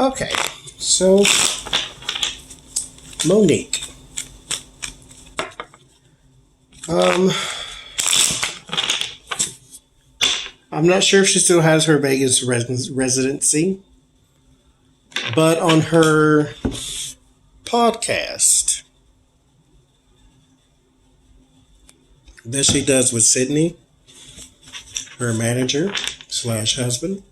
Okay, so Monique. I'm not sure if she still has her Vegas residency, but on her podcast that she does with Sydney, her manager slash husband,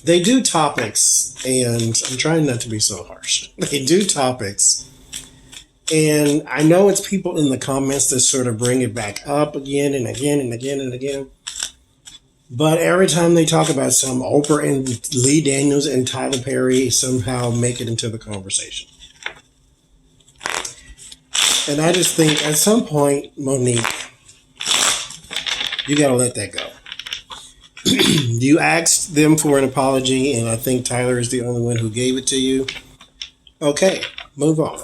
they do topics, and I'm trying not to be so harsh. They do topics, and I know it's people in the comments that sort of bring it back up again and again and again and again. But every time they talk about some, Oprah and Lee Daniels and Tyler Perry somehow make it into the conversation. And I just think at some point, Monique, you got to let that go. You asked them for an apology, and I think Tyler is the only one who gave it to you. Okay, move on.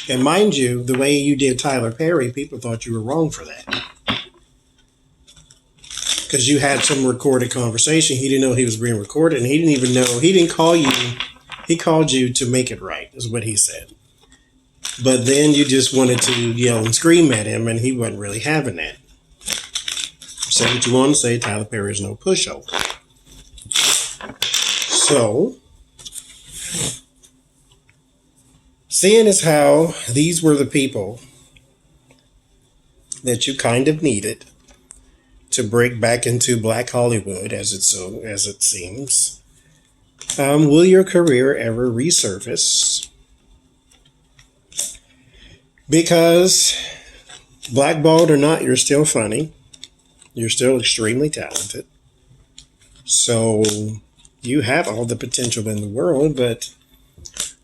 And mind you, the way you did Tyler Perry, people thought you were wrong for that. Because you had some recorded conversation. He didn't know he was being recorded, and he didn't even know. He didn't call you. He called you to make it right, is what he said. But then you just wanted to yell and scream at him, and he wasn't really having that. Say what you want to say. Tyler Perry is no pushover. So, seeing as how these were the people that you kind of needed to break back into Black Hollywood, as it seems, will your career ever resurface? Because blackballed or not, you're still funny. You're still extremely talented. So you have all the potential in the world, but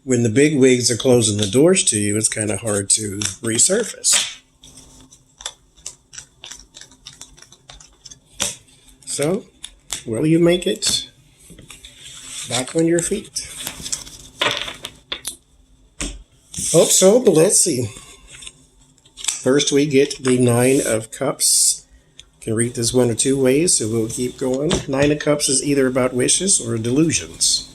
when the big wigs are closing the doors to you, it's kind of hard to resurface. So, will you make it back on your feet? Hope so, but let's see. First, we get the Nine of Cups. You can read this one or two ways, so we'll keep going. Nine of Cups is either about wishes or delusions.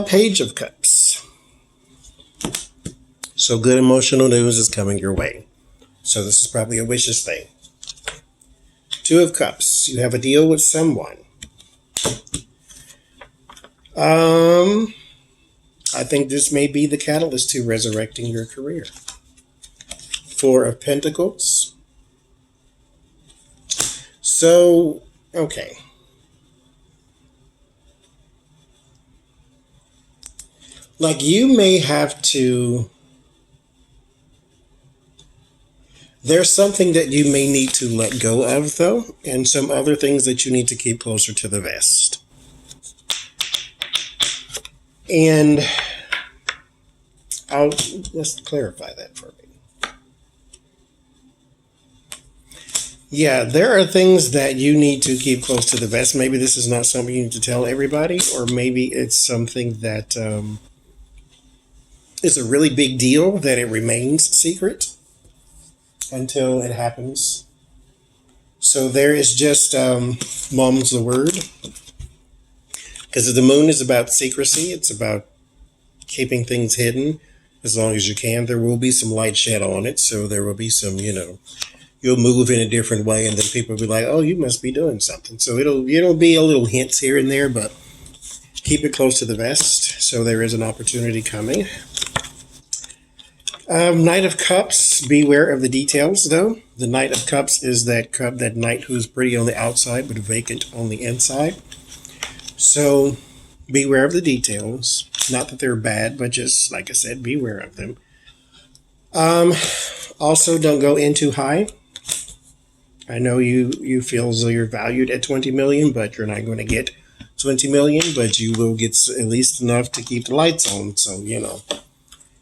Page of Cups. So good emotional news is coming your way. So this is probably a wishes thing. Two of Cups. You have a deal with someone. I think this may be the catalyst to resurrecting your career. Four of Pentacles. So, okay. Like you may have to, there's something that you may need to let go of though, and some other things that you need to keep closer to the vest. And let's clarify that for me. Yeah, there are things that you need to keep close to the vest. Maybe this is not something you need to tell everybody, or maybe it's something that is a really big deal that it remains secret until it happens. So there is just mom's the word. Because the moon is about secrecy. It's about keeping things hidden as long as you can. There will be some light shed on it. So there will be some, you'll move in a different way. And then people will be like, oh, you must be doing something. So it'll be a little hints here and there, but keep it close to the vest. So there is an opportunity coming. Knight of Cups. Beware of the details, though. The Knight of Cups is that knight who's pretty on the outside, but vacant on the inside. So, beware of the details. Not that they're bad, but just, like I said, beware of them. Also, don't go in too high. I know you feel as though you're valued at $20 million, but you're not going to get $20 million, but you will get at least enough to keep the lights on. So,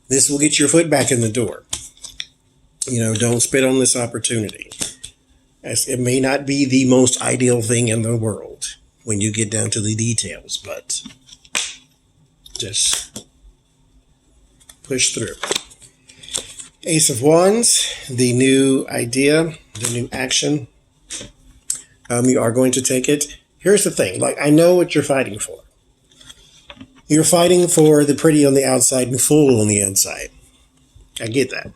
this will get your foot back in the door. Don't spit on this opportunity. As it may not be the most ideal thing in the world when you get down to the details, but just push through. Ace of Wands, the new idea, the new action, You are going to take it. Here's the thing. Like, I know what you're fighting for. You're fighting for the pretty on the outside and full on the inside. I get that.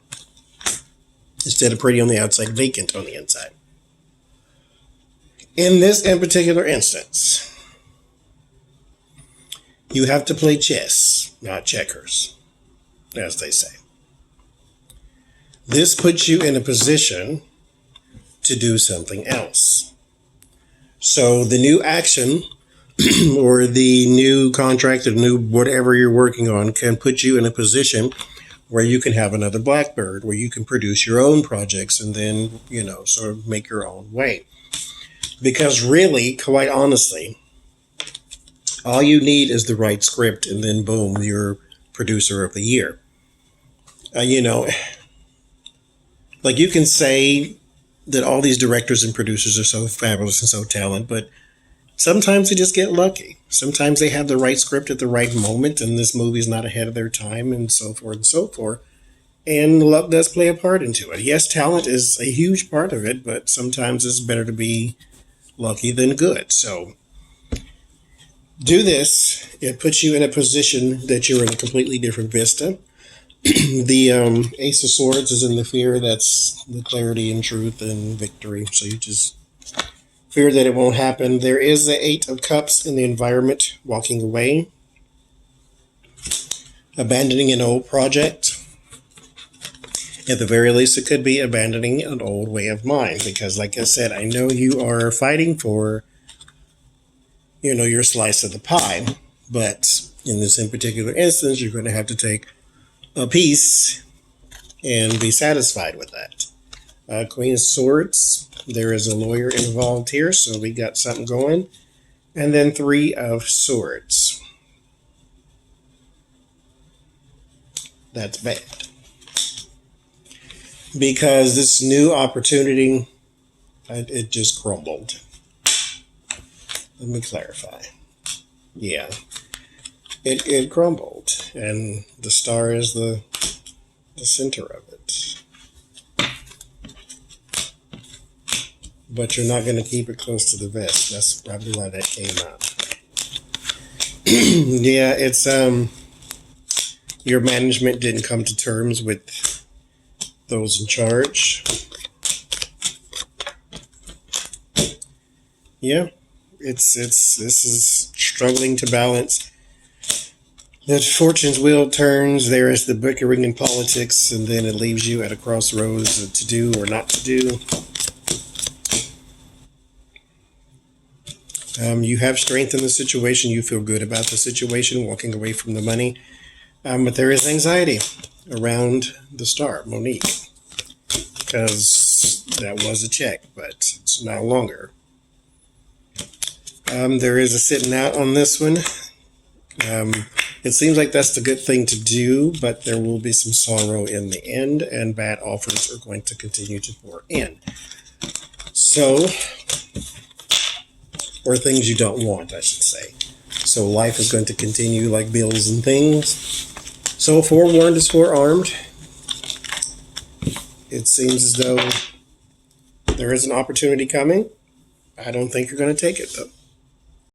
Instead of pretty on the outside, vacant on the inside. In this in particular instance, you have to play chess, not checkers, as they say. This puts you in a position to do something else. So the new action or the new contract or new whatever you're working on can put you in a position where you can have another Blackbird, where you can produce your own projects and then, sort of make your own way. Because really, quite honestly, all you need is the right script and then boom, you're producer of the year. Like you can say that all these directors and producers are so fabulous and so talented, but sometimes they just get lucky. Sometimes they have the right script at the right moment and this movie's not ahead of their time and so forth and so forth. And luck does play a part into it. Yes, talent is a huge part of it, but sometimes it's better to be lucky than good. So do this. It puts you in a position that you're in a completely different vista. The Ace of Swords is in the fear. That's the clarity and truth and victory. So you just fear that it won't happen. There is the Eight of Cups in the environment, walking away, abandoning an old project. At the very least, it could be abandoning an old way of mind. Because like I said, I know you are fighting for, your slice of the pie. But in this in particular instance, you're going to have to take a piece and be satisfied with that. Queen of Swords. There is a lawyer involved here, so we got something going. And then Three of Swords. That's bad. Because this new opportunity, it just crumbled. Let me clarify. Yeah. It crumbled. And the star is the center of it. But you're not going to keep it close to the vest. That's probably why that came up. Yeah, it's your management didn't come to terms with those in charge. Yeah, this is struggling to balance. That fortune's wheel turns. There is the bickering in politics, and then it leaves you at a crossroads to do or not to do. You have strength in the situation. You feel good about the situation, walking away from the money. But there is anxiety around the star, Monique, because that was a check, but it's no longer. There is a sitting out on this one. It seems like that's the good thing to do, but there will be some sorrow in the end, and bad offers are going to continue to pour in. So, or things you don't want, I should say. So life is going to continue like bills and things. So forewarned is forearmed. It seems as though there is an opportunity coming. I don't think you're going to take it, though.